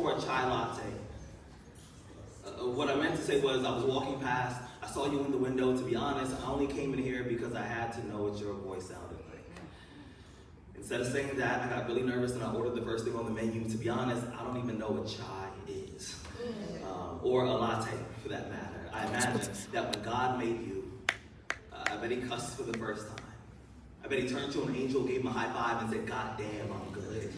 for a chai latte. What I meant to say was I was walking past, I saw you in the window. To be honest, I only came in here because I had to know what your voice sounded like. Instead of saying that, I got really nervous and I ordered the first thing on the menu. To be honest, I don't even know what chai is, or a latte for that matter. I imagine that when God made you, I bet he cussed for the first time. I bet he turned to an angel, gave him a high five, and said, "God damn, I'm good."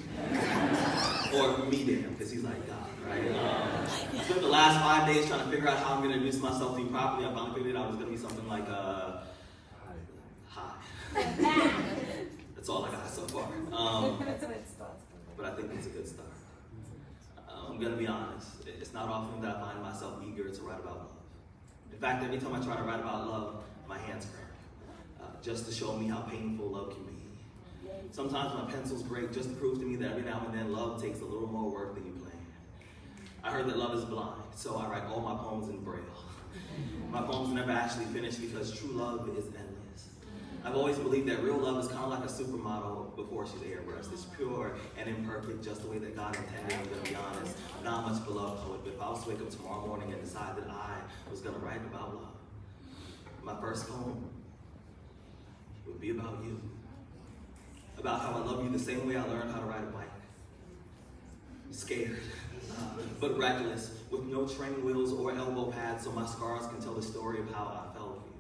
Or me damn, because he's like God, right? I spent the last 5 days trying to figure out how I'm going to introduce myself to you properly. I finally figured out it was going to be something like, hi. That's all I got so far. But I think it's a good start. I'm going to be honest. It's not often that I find myself eager to write about love. In fact, every time I try to write about love, my hands cramp. Just to show me how painful love can be. Sometimes my pencils break just to prove to me that every now and then love takes a little more work than you plan. I heard that love is blind, so I write all my poems in Braille. My poems never actually finish because true love is endless. I've always believed that real love is kind of like a supermodel before she's airbrushed. It's pure and imperfect, just the way that God intended. I'm going to be honest, I'm not much beloved poet, but if I was to wake up tomorrow morning and decide that I was going to write about love, my first poem would be about you. About how I love you the same way I learned how to ride a bike. Scared, but reckless, with no training wheels or elbow pads so my scars can tell the story of how I felt for you.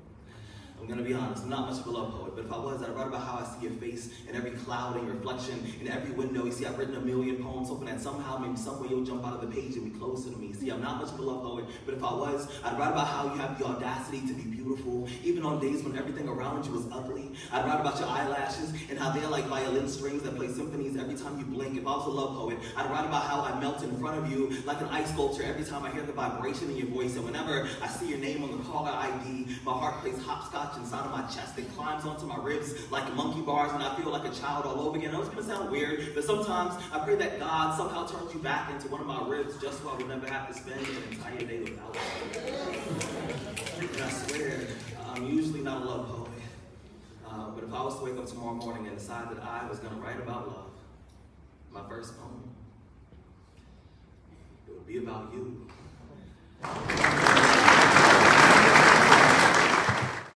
I'm going to be honest, I'm not much of a love poet, but if I was, I'd write about how I see your face in every cloud and your reflection in every window. You see, I've written a million poems hoping that somehow, maybe some way you'll jump out of the page and be closer to me. See, I'm not much of a love poet, but if I was, I'd write about how you have the audacity to be beautiful, even on days when everything around you is ugly. I'd write about your eyelashes and how they're like violin strings that play symphonies every time you blink. If I was a love poet, I'd write about how I melt in front of you like an ice sculpture every time I hear the vibration in your voice. And whenever I see your name on the caller ID, my heart plays hopscotch inside of my chest. It climbs onto my ribs like monkey bars, and I feel like a child all over again. I know it's going to sound weird, but sometimes I pray that God somehow turns you back into one of my ribs just so I would never have to spend an entire day without you. And I swear, I'm usually not a love poet, but if I was to wake up tomorrow morning and decide that I was going to write about love, my first poem, it would be about you.